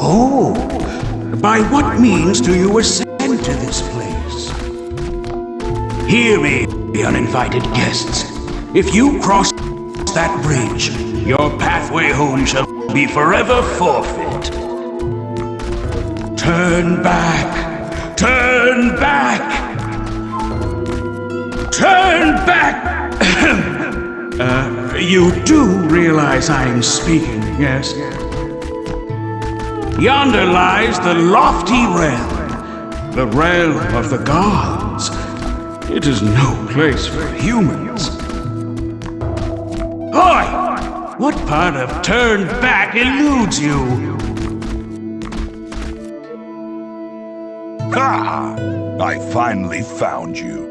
Oh, by what means do you ascend to this place? Hear me, uninvited guests. If you cross that bridge, your pathway home shall be forever forfeit. Turn back! Turn back! Turn back! You do realize I'm speaking, yes? Yonder lies the lofty realm, the realm of the gods. It is no place for humans. Oi! What part of turn back eludes you? Ha! I finally found you.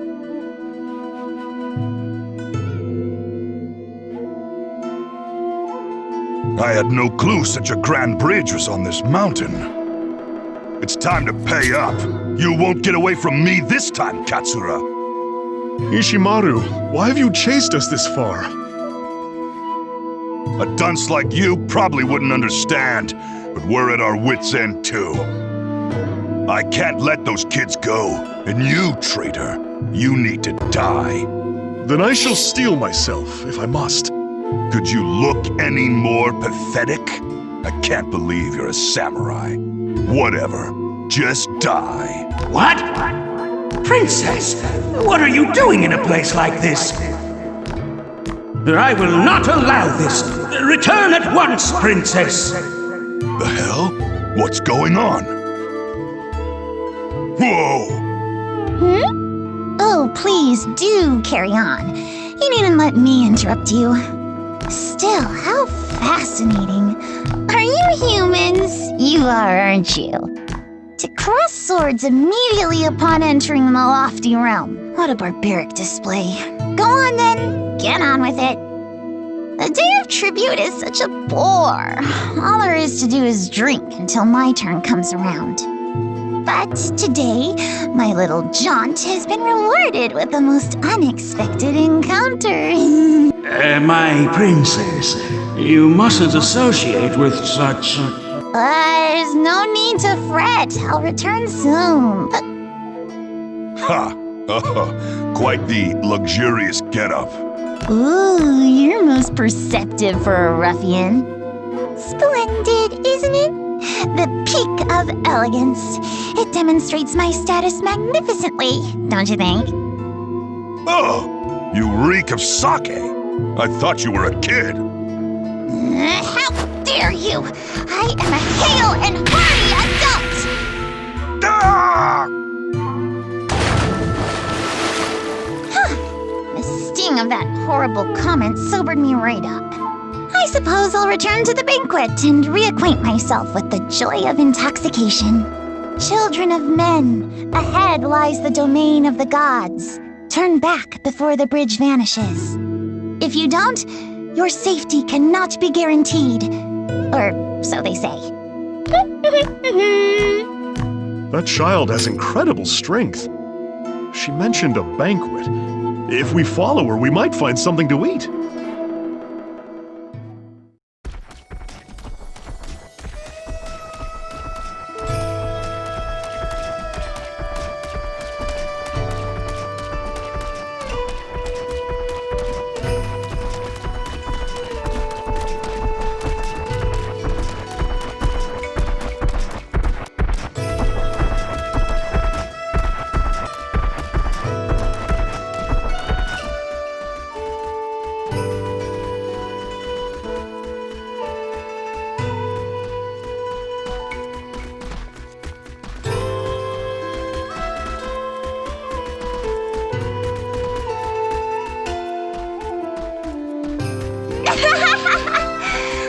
I had no clue such a grand bridge was on this mountain. It's time to pay up. You won't get away from me this time, Katsura. Ishimaru, why have you chased us this far? A dunce like you probably wouldn't understand, but we're at our wits' end too. I can't let those kids go, and you, traitor, you need to die. Then I shall steel myself, if I must. Could you look any more pathetic? I can't believe you're a samurai. Whatever, just die. What? Princess, what are you doing in a place like this? I will not allow this. Return at once, Princess. The hell? What's going on? Whoa! Oh, please do carry on. You needn't let me interrupt you. Still, how fascinating. Are you humans? You are, aren't you? To cross swords immediately upon entering the lofty realm. What a barbaric display. Go on then, get on with it. The Day of Tribute is such a bore. All there is to do is drink until my turn comes around. But today, my little jaunt has been rewarded with the most unexpected encounter. My princess, you mustn't associate with such... There's no need to fret. I'll return soon. Ha! Quite the luxurious getup. Ooh, you're most perceptive for a ruffian. Splendid, isn't it? The peak of elegance. It demonstrates my status magnificently, don't you think? Oh! You reek of sake! I thought you were a kid. How dare you! I am a hale and hearty adult! Ah! The sting of that horrible comment sobered me right up. I suppose I'll return to the banquet and reacquaint myself with the joy of intoxication. Children of men, ahead lies the domain of the gods. Turn back before the bridge vanishes. If you don't, your safety cannot be guaranteed. Or so they say. That child has incredible strength. She mentioned a banquet. If we follow her, we might find something to eat.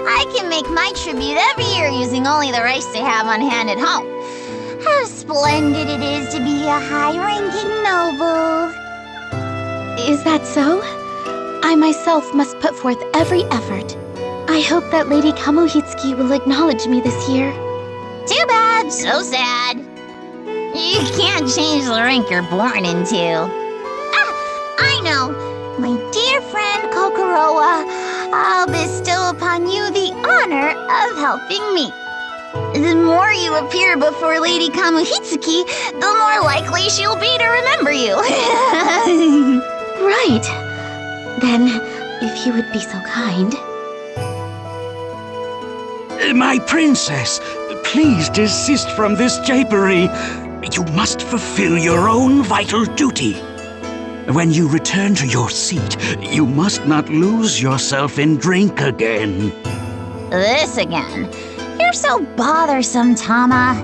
I can make my tribute every year using only the rice they have on hand at home. How splendid it is to be a high-ranking noble. Is that so? I myself must put forth every effort. I hope that Lady Kamuhitsuki will acknowledge me this year. Too bad, so sad. You can't change the rank you're born into. I know. My dear friend Kokorowa, I'll bestow upon you the honor of helping me. The more you appear before Lady Kamuhitsuki, the more likely she'll be to remember you. Right. Then, if you would be so kind. My princess, please desist from this japery. You must fulfill your own vital duty. When you return to your seat, you must not lose yourself in drink again. This again. You're so bothersome, Tama.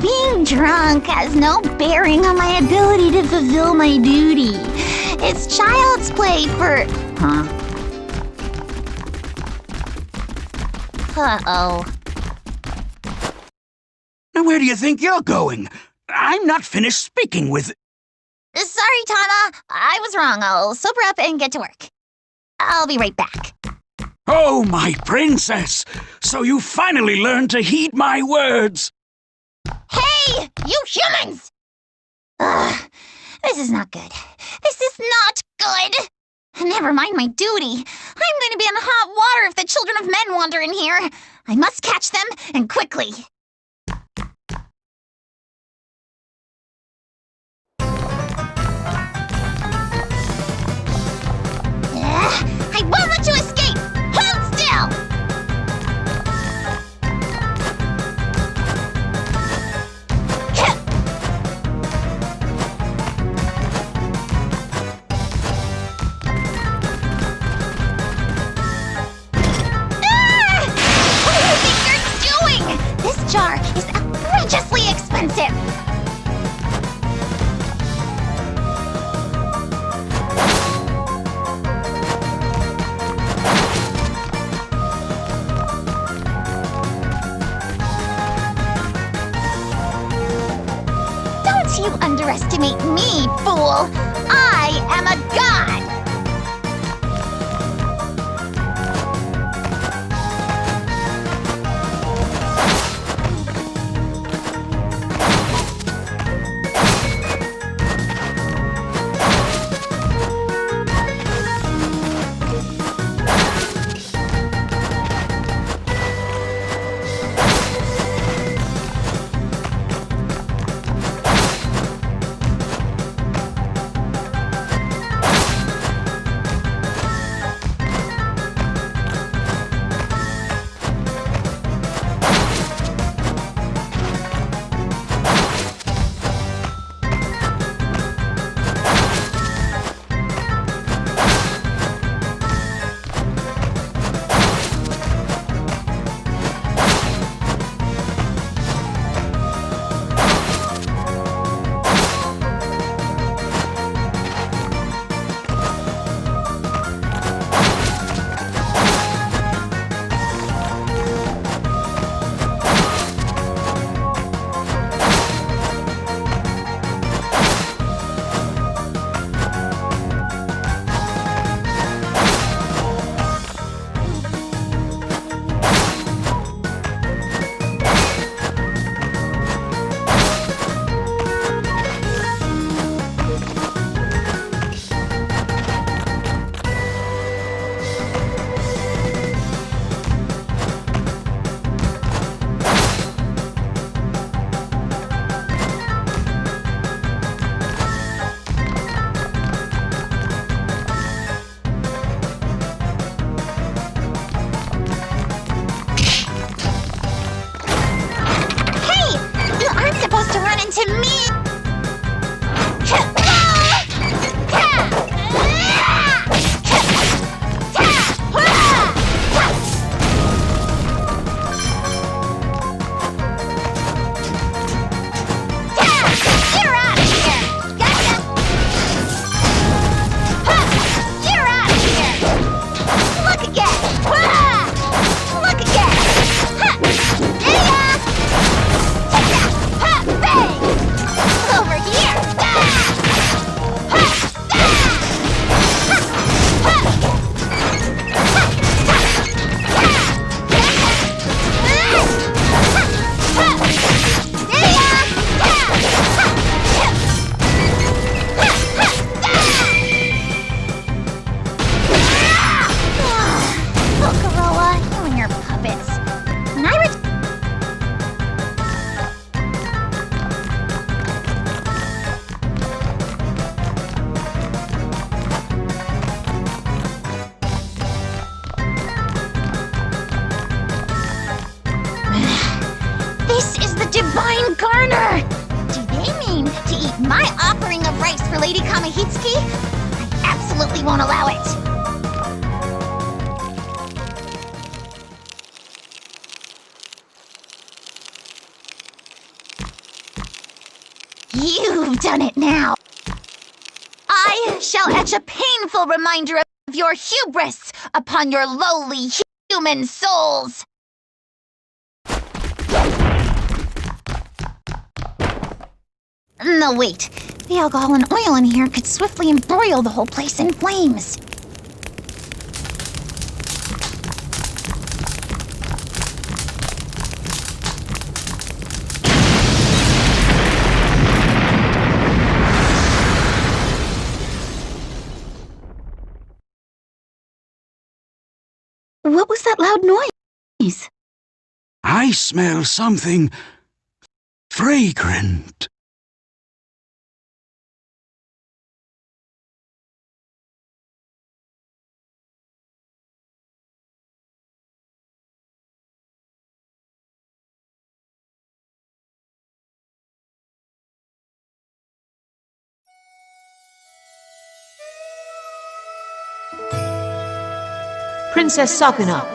Being drunk has no bearing on my ability to fulfill my duty. It's child's play for... Huh? Uh-oh. Now, where do you think you're going? I'm not finished speaking with... Sorry, Tama. I was wrong. I'll sober up and get to work. I'll be right back. Oh, my princess! So you finally learned to heed my words! Hey, you humans! Ugh, this is not good. This is not good! Never mind my duty. I'm going to be in hot water if the children of men wander in here. I must catch them, and quickly. I won't let you escape! Hold still! This jar is outrageously expensive! Don't you underestimate me, fool! I am a god! Kamihitsuki? I absolutely won't allow it! You've done it now! I shall etch a painful reminder of your hubris upon your lowly human souls! No, wait. The alcohol and oil in here could swiftly embroil the whole place in flames. What was that loud noise? I smell something fragrant. Princess Sakuna,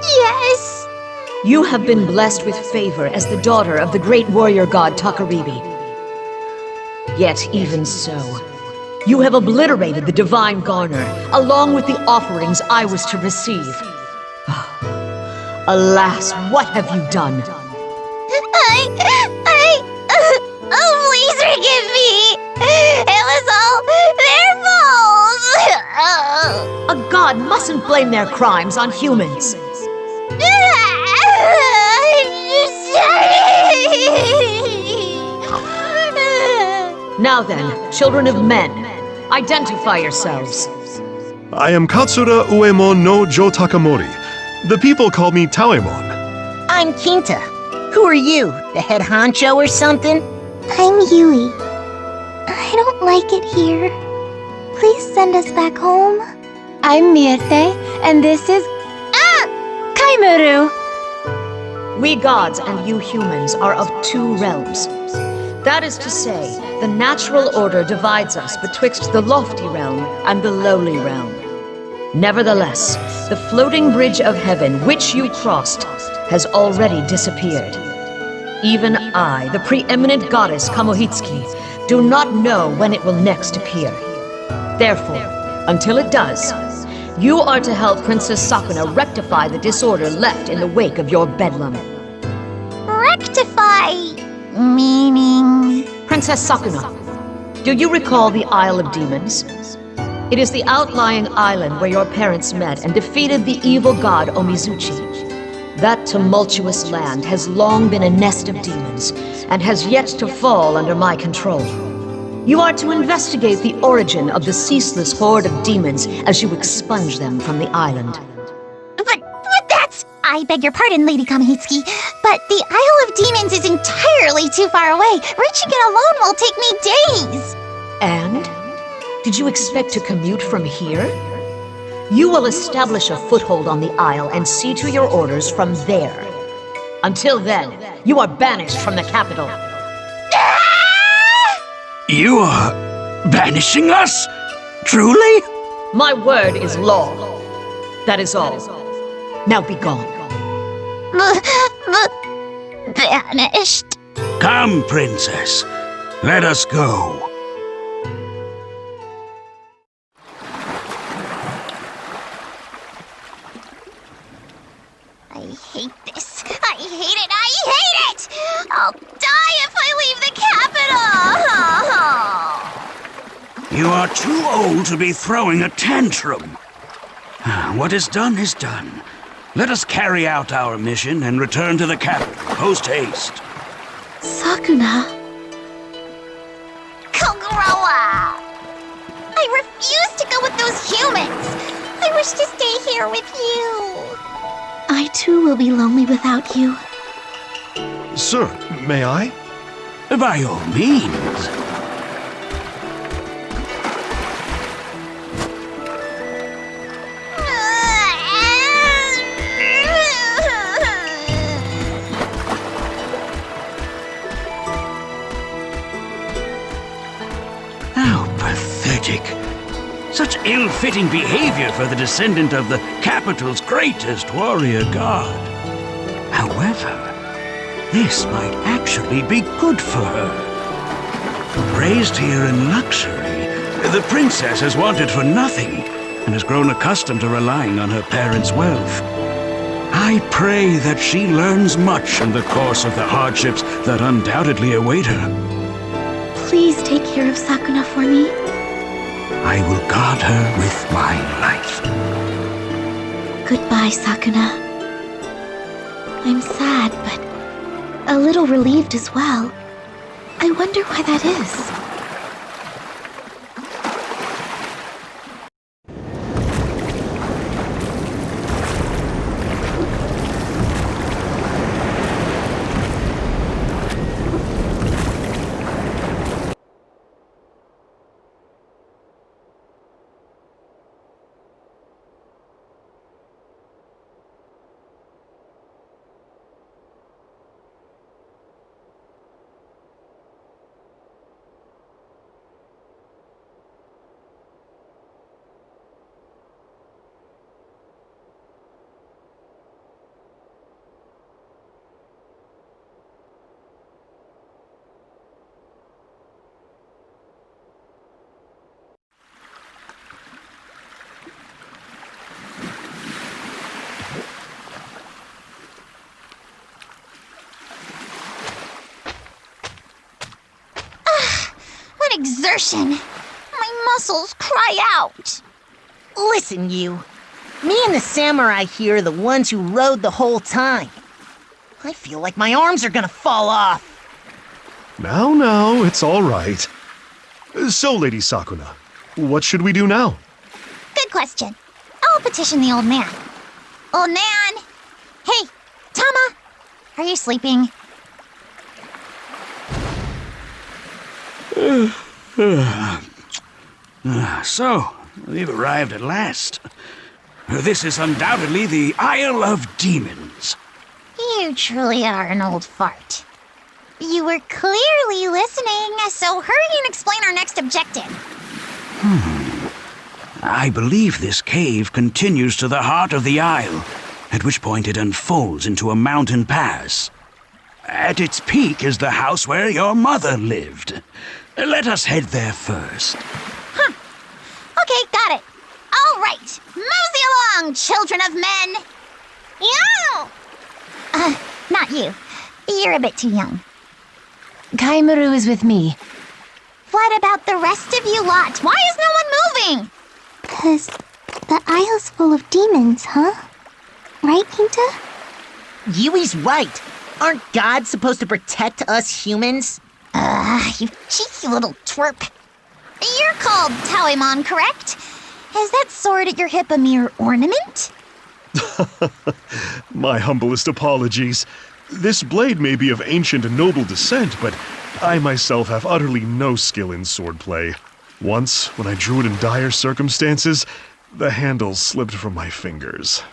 Yes! you have been blessed with favor as the daughter of the great warrior god Takaribi. Yet even so, you have obliterated the divine garner, along with the offerings I was to receive. Alas, what have you done? Oh, please forgive me! It was all their fault! A god mustn't blame their crimes on humans. Now then, children of men, identify yourselves. I am Katsura Uemon no Jo Takamori. The people call me Taemon. I'm Kinta. Who are you? The head honcho or something? I'm Yui. I don't like it here. Please send us back home. I'm Mirte, and this is... Kaimuru! We gods and you humans are of two realms. That is to say, the natural order divides us betwixt the lofty realm and the lowly realm. Nevertheless, the floating bridge of heaven which you crossed has already disappeared. Even I, the preeminent goddess Kamohitsuki, do not know when it will next appear. Therefore, until it does, you are to help Princess Sakuna rectify the disorder left in the wake of your bedlam. Rectify... meaning... Princess Sakuna, do you recall the Isle of Demons? It is the outlying island where your parents met and defeated the evil god Omizuchi. That tumultuous land has long been a nest of demons, and has yet to fall under my control. You are to investigate the origin of the ceaseless horde of demons as you expunge them from the island. But that's... I beg your pardon, Lady Kamihitsuki, but the Isle of Demons is entirely too far away. Reaching it alone will take me days. And? Did you expect to commute from here? You will establish a foothold on the Isle and see to your orders from there. Until then, you are banished from the capital. You are banishing us? Truly? My word is law. That is all. Now be gone. Banished. Come, princess. Let us go. I hate this. I hate it. I hate it! I'll die if I leave the capital! You are too old to be throwing a tantrum. What is done is done. Let us carry out our mission and return to the capital, post-haste. Sakuna... Kogoroa! I refuse to go with those humans! I wish to stay here with you! I too will be lonely without you. Sir, may I? By all means. pathetic. Such ill-fitting behavior for the descendant of the capital's greatest warrior god. However, this might actually be good for her. Raised here in luxury, the princess has wanted for nothing and has grown accustomed to relying on her parents' wealth. I pray that she learns much in the course of the hardships that undoubtedly await her. Please take care of Sakuna for me. I will guard her with my life. Goodbye, Sakuna. I'm sad, but a little relieved as well. I wonder why that is. What exertion! My muscles cry out! Listen, you. Me and the samurai here are the ones who rode the whole time. I feel like my arms are gonna fall off. Now, it's all right. So, Lady Sakuna, what should we do now? Good question. I'll petition the old man. Old man! Hey, Tama! Are you sleeping? So, we've arrived at last. This is undoubtedly the Isle of Demons. You truly are an old fart. You were clearly listening, so hurry and explain our next objective. I believe this cave continues to the heart of the isle, at which point it unfolds into a mountain pass. At its peak is the house where your mother lived. Let us head there first. Okay, got it. All right, mosey along, children of men. Yow! Not you. You're a bit too young. Kaimaru is with me. What about the rest of you lot? Why is no one moving? 'Cause the isle's full of demons, huh? Right, Kinta? Yui's right. Aren't gods supposed to protect us humans? You cheeky little twerp. You're called Tawimon, correct? Is that sword at your hip a mere ornament? My humblest apologies. This blade may be of ancient and noble descent, but I myself have utterly no skill in swordplay. Once, when I drew it in dire circumstances, the handle slipped from my fingers.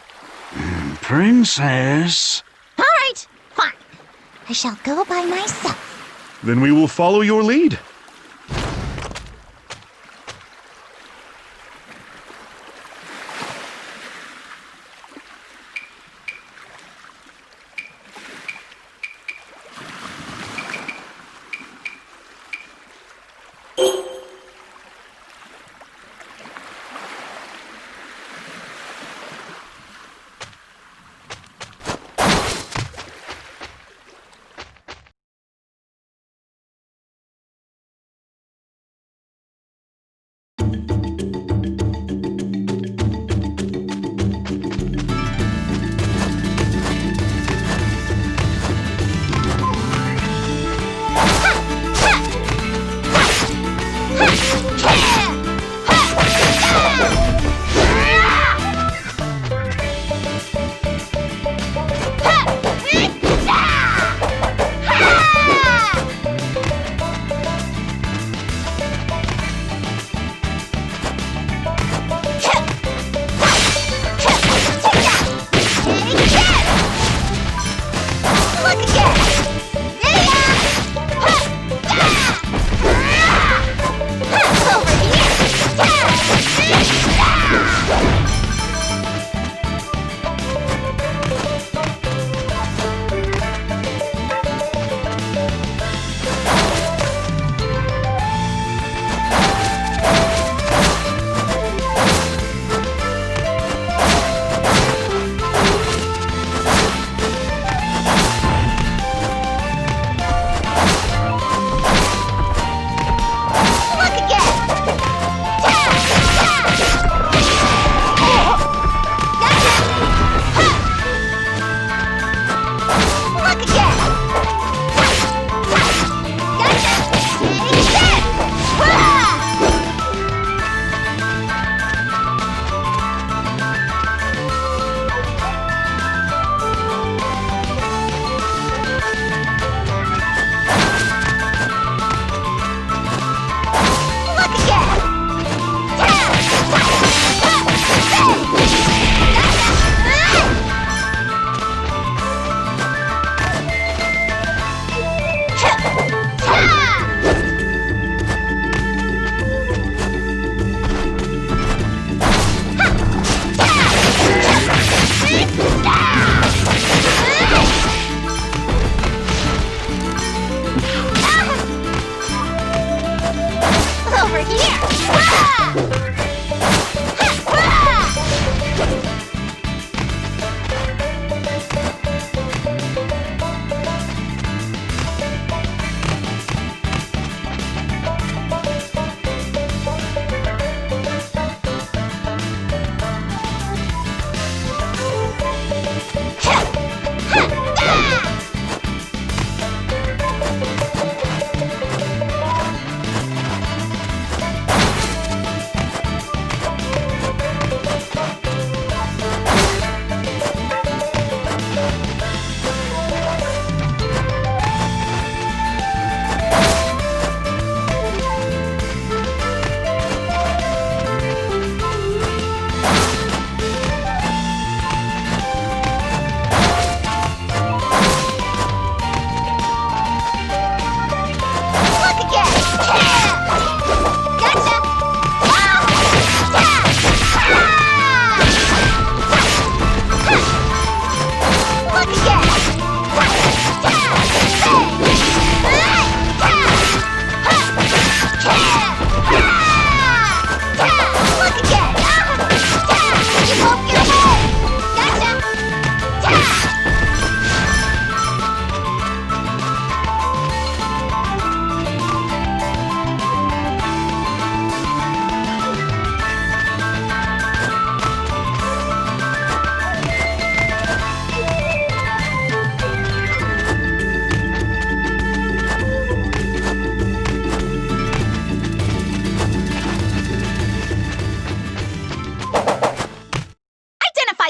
Princess. All right, fine. I shall go by myself. Then we will follow your lead.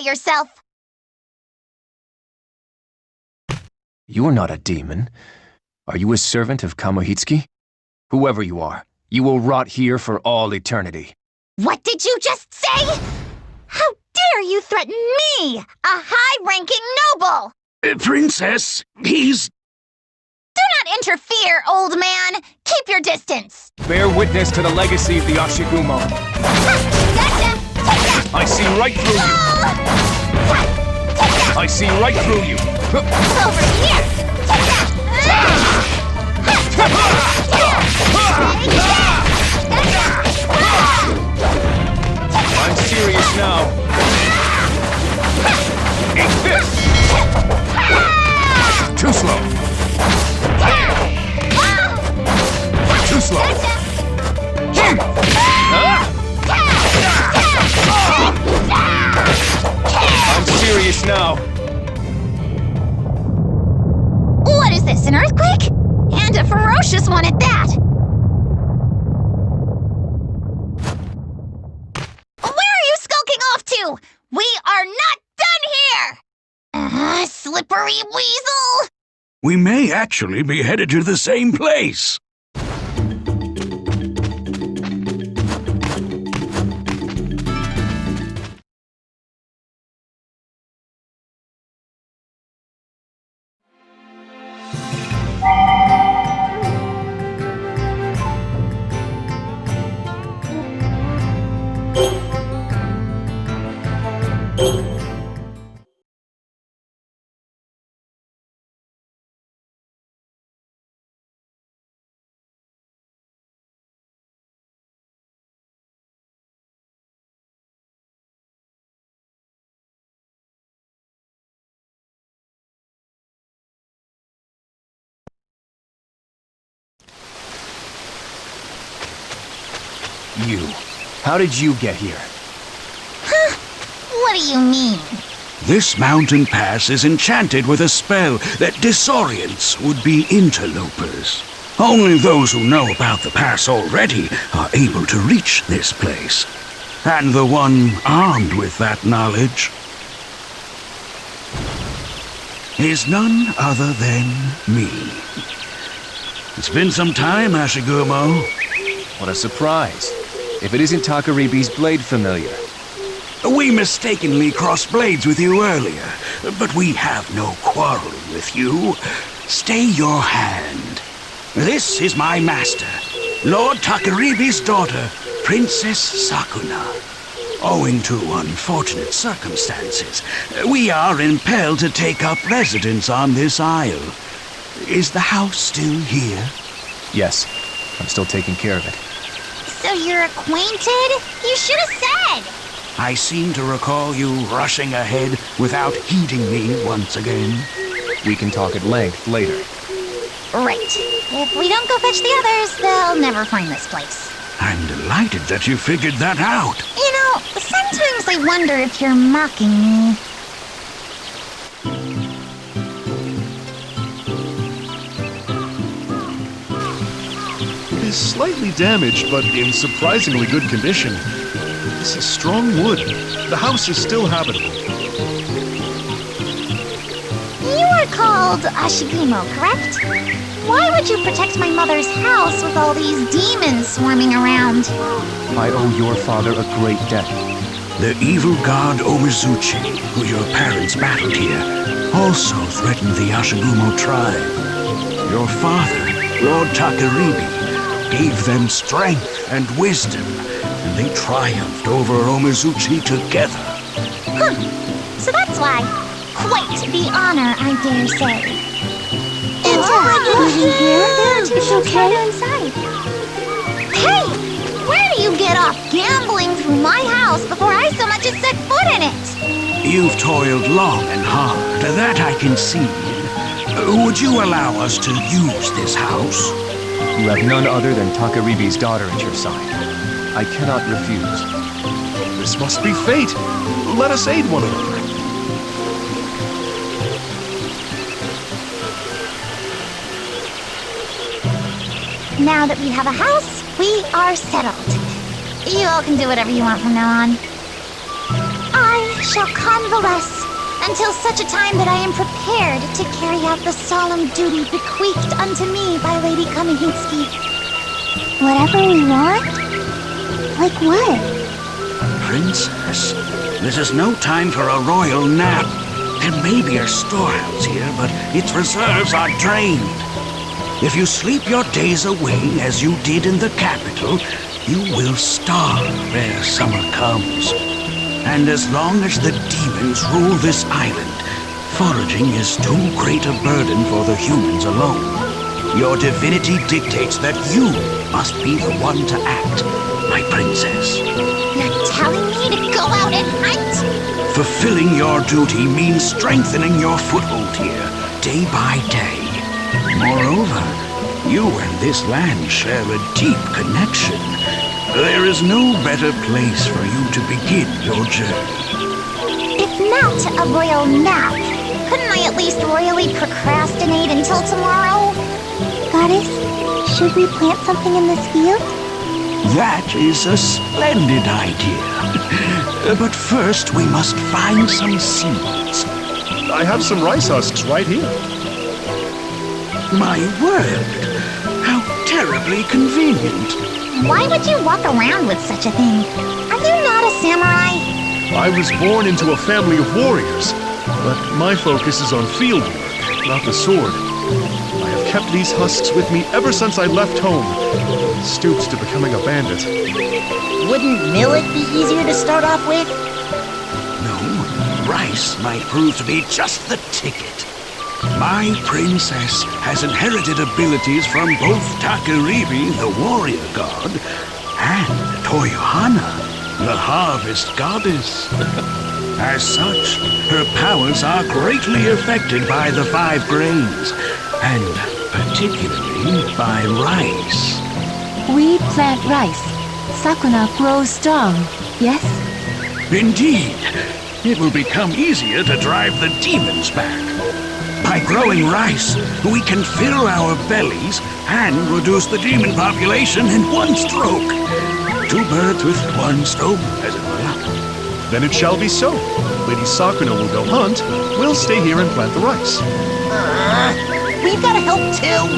Yourself. You are not a demon. Are you a servant of Kamohitsuki? Whoever you are, you will rot here for all eternity. What did you just say? How dare you threaten me, a high-ranking noble? Princess, he's... Do not interfere, old man. Keep your distance. Bear witness to the legacy of the Ashigumo. Gotcha! I see right through you. I see right through you. Over here. I'm serious now. Eat this. Too slow. Too slow. I'm serious now. What is this, an earthquake? And a ferocious one at that! Where are you skulking off to? We are not done here! Slippery weasel! We may actually be headed to the same place. You. How did you get here? Huh? What do you mean? This mountain pass is enchanted with a spell that disorients would-be interlopers. Only those who know about the pass already are able to reach this place. And the one armed with that knowledge is none other than me. It's been some time, Ashigumo. What a surprise. If it isn't Takaribi's blade familiar. We mistakenly crossed blades with you earlier, but we have no quarrel with you. Stay your hand. This is my master, Lord Takaribi's daughter, Princess Sakuna. Owing to unfortunate circumstances, we are impelled to take up residence on this isle. Is the house still here? Yes, I'm still taking care of it. So you're acquainted? You should have said! I seem to recall you rushing ahead without heeding me once again. We can talk at length later. Right. If we don't go fetch the others, they'll never find this place. I'm delighted that you figured that out. You know, sometimes I wonder if you're mocking me. It is slightly damaged, but in surprisingly good condition. This is strong wood. The house is still habitable. You are called Ashigumo, correct? Why would you protect my mother's house with all these demons swarming around? I owe your father a great debt. The evil god Omizuchi, who your parents battled here, also threatened the Ashigumo tribe. Your father, Lord Takaribi, gave them strength and wisdom, and they triumphed over Omizuchi together. Huh. So that's why. Quite the honor, I dare say. It's okay inside. Hey! Where do you get off gambling through my house before I so much as set foot in it? You've toiled long and hard, that I can see. Would you allow us to use this house? You have none other than Takaribi's daughter at your side. I cannot refuse. This must be fate. Let us aid one another. Now that we have a house, we are settled. You all can do whatever you want from now on. I shall convalesce until such a time that I am prepared to carry out the solemn duty bequeathed unto me by Lady Kamihitsuki. Whatever we want? Like what? Princess, this is no time for a royal nap. There may be a storehouse here, but its reserves are drained. If you sleep your days away as you did in the capital, you will starve ere summer comes. And as long as the demons rule this island, foraging is too great a burden for the humans alone. Your divinity dictates that you must be the one to act, my princess. You're telling me to go out and hunt? Fulfilling your duty means strengthening your foothold here, day by day. Moreover, you and this land share a deep connection. There is no better place for you to begin your journey. If not a royal nap, couldn't I at least royally procrastinate until tomorrow? Goddess, should we plant something in this field? That is a splendid idea. But first we must find some seeds. I have some rice husks right here. My word! How terribly convenient. Why would you walk around with such a thing? Are you not a samurai? I was born into a family of warriors, but my focus is on field work, not the sword. I have kept these husks with me ever since I left home, and stooped to becoming a bandit. Wouldn't millet be easier to start off with? No, rice might prove to be just the ticket. My princess has inherited abilities from both Takaribi, the warrior god, and Toyohana, the harvest goddess. As such, her powers are greatly affected by the 5 grains, and particularly by rice. We plant rice. Sakuna grows strong, yes? Indeed, it will become easier to drive the demons back. By growing rice, we can fill our bellies and reduce the demon population in one stroke. 2 birds with 1 stone, as it were. Then it shall be so. Lady Sakuna will go hunt, we'll stay here and plant the rice. We've gotta help too.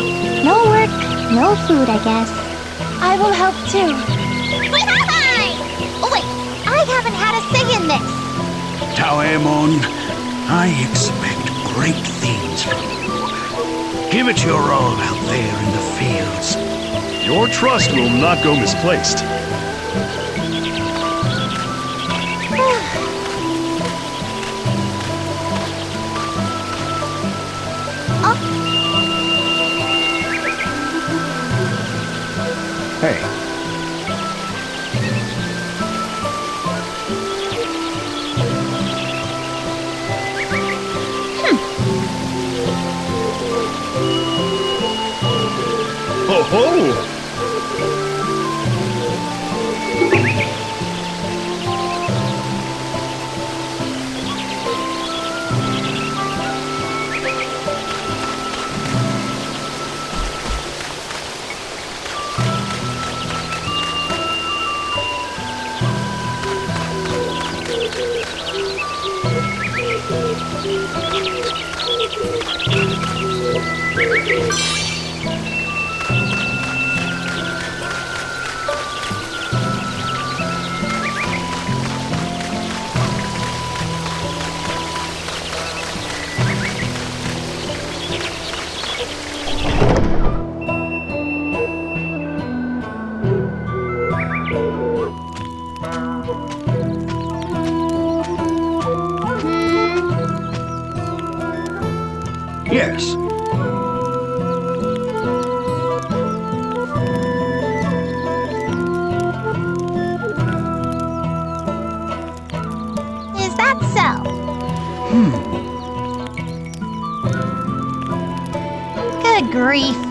No work, no food, I guess. I will help too. Oh wait, I haven't had a say in this. Taemon, I expect great things from you. Give it your all out there in the fields. Your trust will not go misplaced. Hey, Oh! Yes. Is that so? Good grief.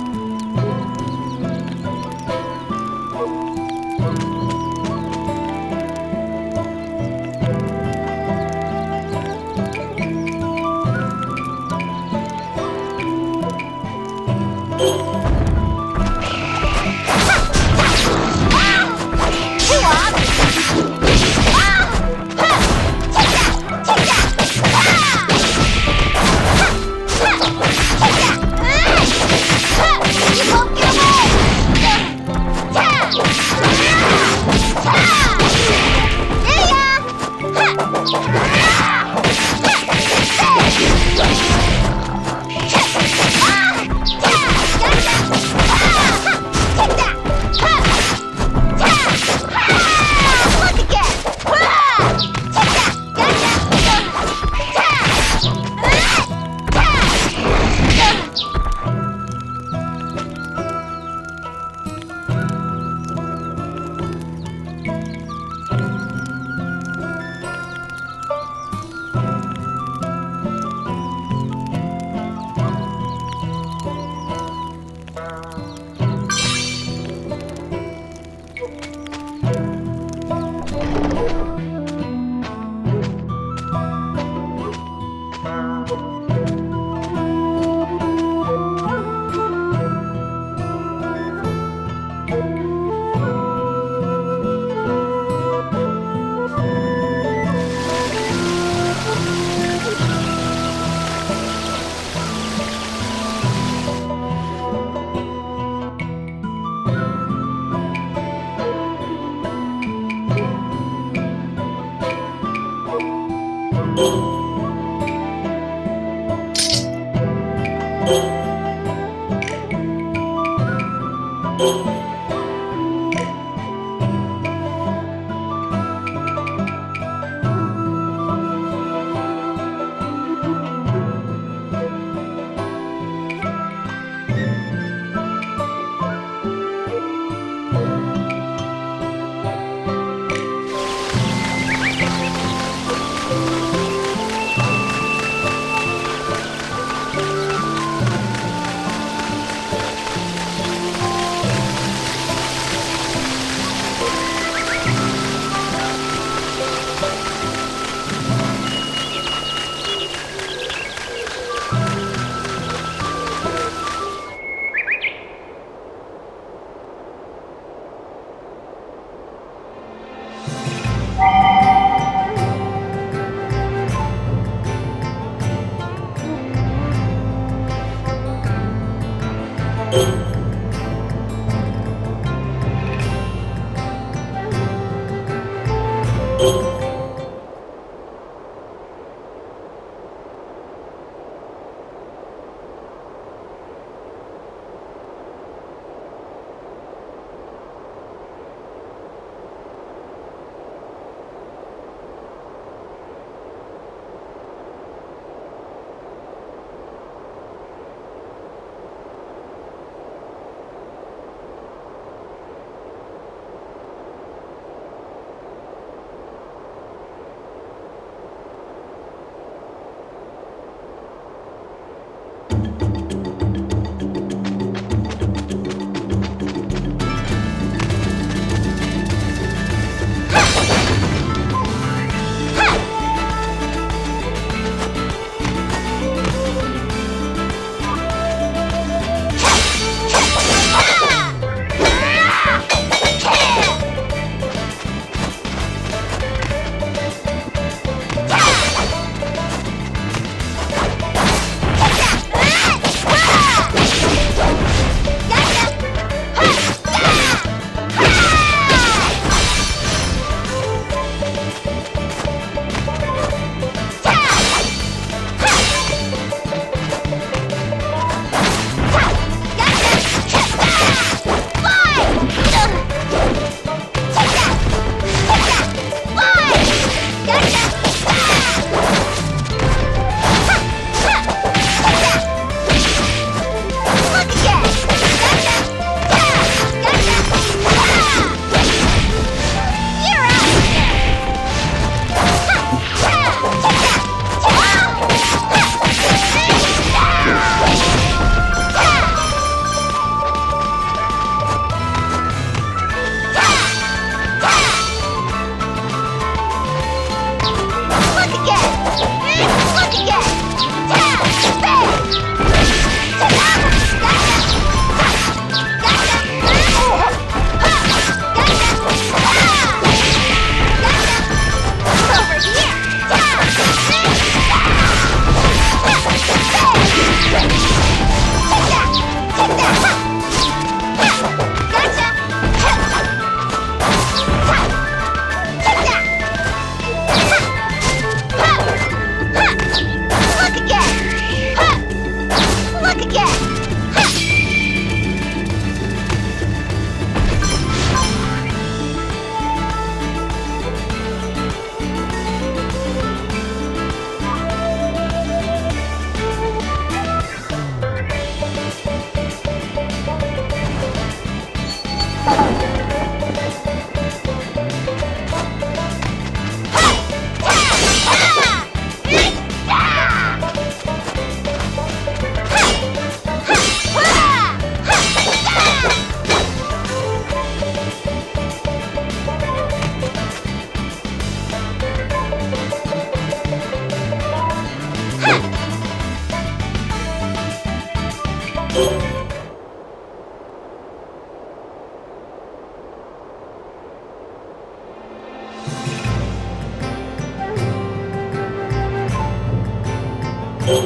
Welcome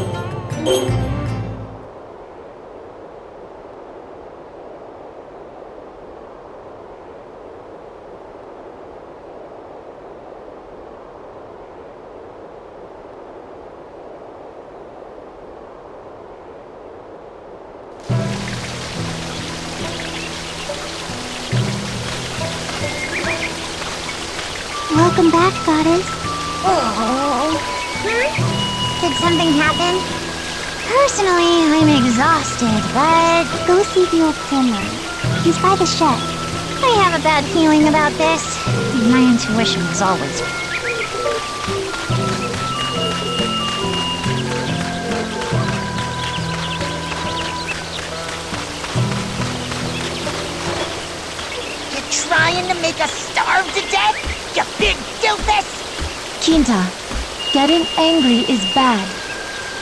back, Goddess. Oh. Did something happen? Personally, I'm exhausted, but Go see the old samurai. He's by the shed. I have a bad feeling about this. My intuition was always Trying to make us starve to death, you big doofus! Kinta, getting angry is bad.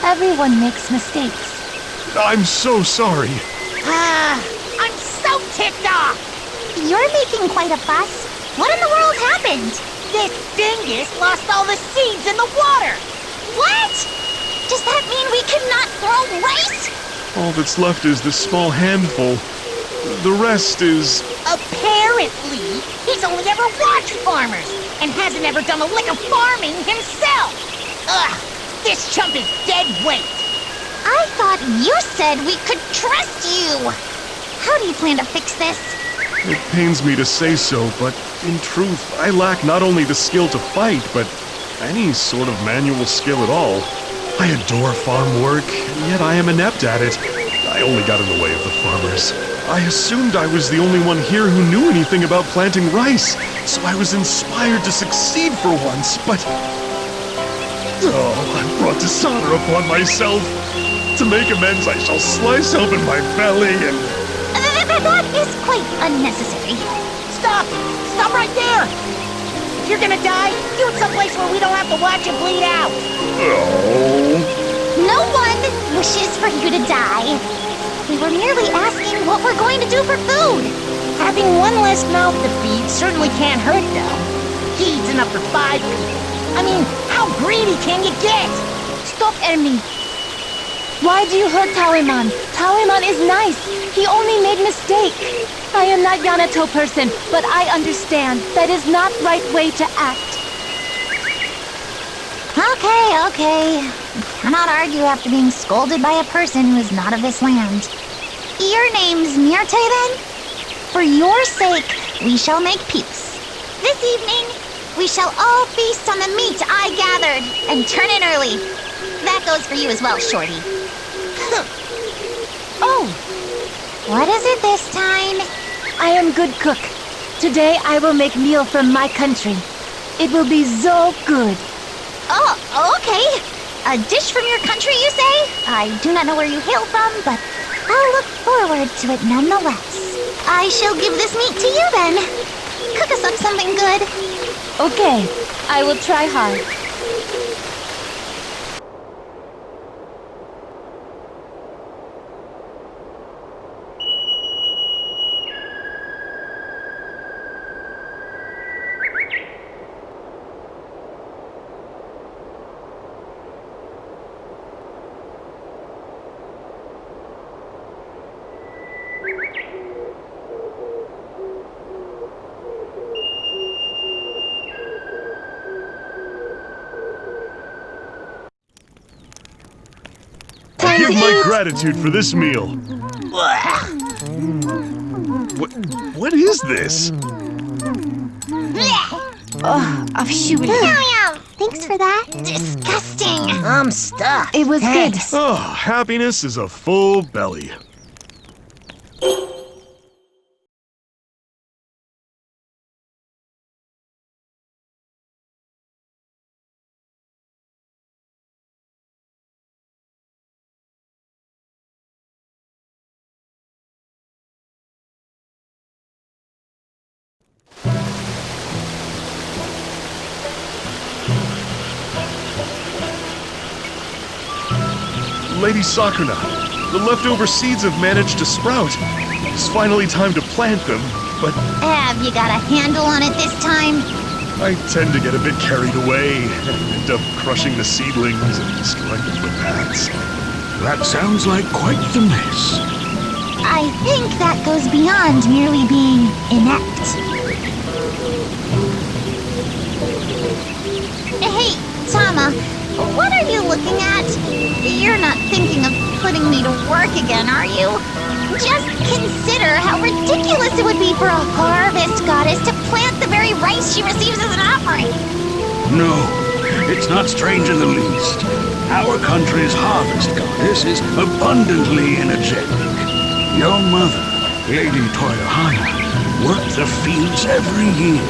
Everyone makes mistakes. I'm so sorry. I'm so ticked off! You're making quite a fuss. What in the world happened? This dingus lost all the seeds in the water! What? Does that mean we cannot grow rice? All that's left is this small handful. The rest is... Apparently, he's only ever watched farmers and hasn't ever done a lick of farming himself! Ugh, this chump is dead weight! I thought you said we could trust you! How do you plan to fix this? It pains me to say so, but in truth, I lack not only the skill to fight, but any sort of manual skill at all. I adore farm work, yet I am inept at it. I only got in the way of the farmers. I assumed I was the only one here who knew anything about planting rice, so I was inspired to succeed for once, but... Oh, I brought dishonor upon myself. To make amends, I shall slice open my belly and... That is quite unnecessary. Stop! Stop right there! If you're gonna die, do it someplace where we don't have to watch you bleed out! Oh... No one wishes for you to die. We were merely asking what we're going to do for food. Having one less mouth to feed certainly can't hurt, though. He eats enough for 5 people. I mean, how greedy can you get? Stop, Ermi. Why do you hurt Taoiman? Taoiman is nice. He only made mistake. I am not Yanato person, but I understand that is not right way to act. Okay. Cannot argue after being scolded by a person who is not of this land. Your name's Myrte, then? For your sake, we shall make peace. This evening, we shall all feast on the meat I gathered and turn in early. That goes for you as well, Shorty. Oh, What is it this time? I am good cook. Today I will make meal from my country. It will be so good. Oh, okay. A dish from your country, you say? I do not know where you hail from, but I'll look forward to it nonetheless. I shall give this meat to you then. Cook us up something good. Okay, I will try hard. Give my gratitude for this meal. What is this? Thanks for that. Disgusting. I'm stuffed. It was good. Oh, happiness is a full belly. Lady Sakuna, the leftover seeds have managed to sprout. It's finally time to plant them, but... Have you got a handle on it this time? I tend to get a bit carried away and end up crushing the seedlings and destroying the footpaths. That sounds like quite the mess. I think that goes beyond merely being inept. Hey, Tama, what are you looking at? You're not thinking of putting me to work again, are you? Just consider how ridiculous it would be for a harvest goddess to plant the very rice she receives as an offering. No, it's not strange in the least. Our country's harvest goddess is abundantly energetic. Your mother, Lady Toyohana, worked the fields every year,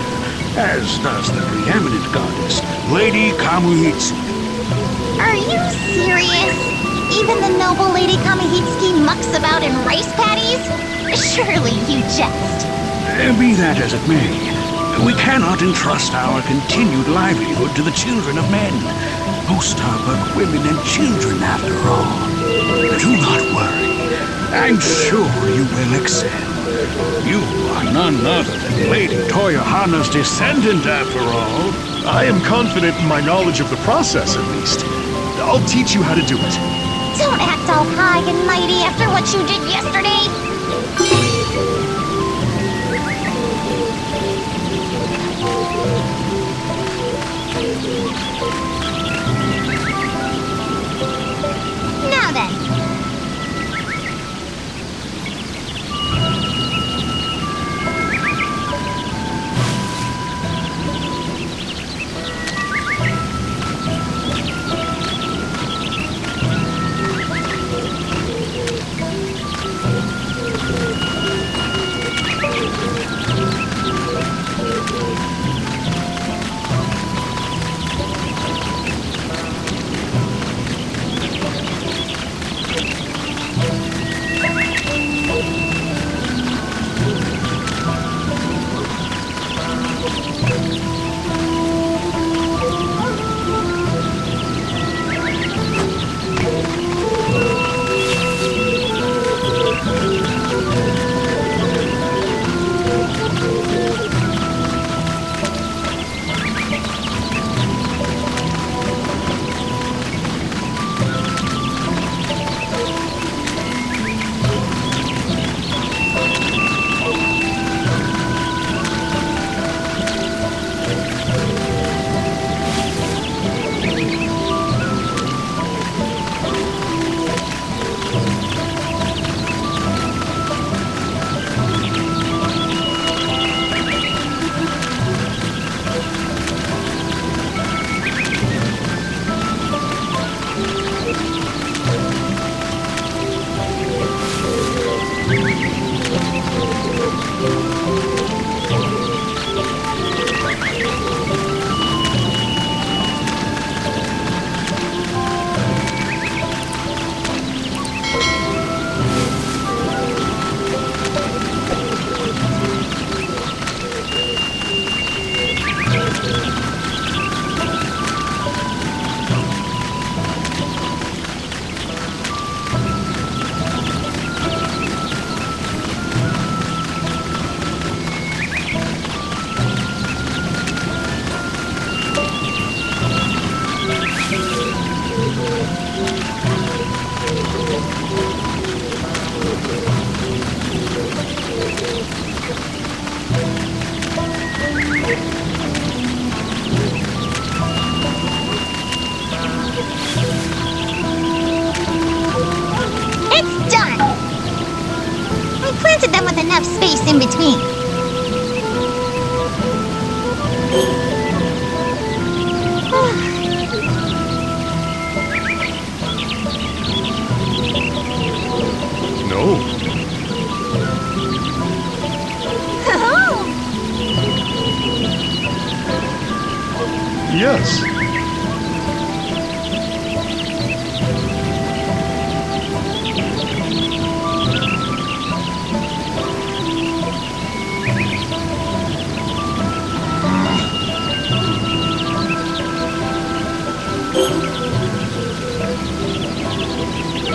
as does the preeminent goddess, Lady Kamuhitsu. Are you serious? Even the noble Lady Kamihitsuki mucks about in rice paddies? Surely you jest. Be that as it may, we cannot entrust our continued livelihood to the children of men. Most are but women and children, after all. Do not worry. I'm sure you will excel. You are none other than Lady Toyohana's descendant, after all. I am confident in my knowledge of the process, at least. I'll teach you how to do it. Don't act all high and mighty after what you did yesterday. Now then. Planted them with enough space in between. No. Yes.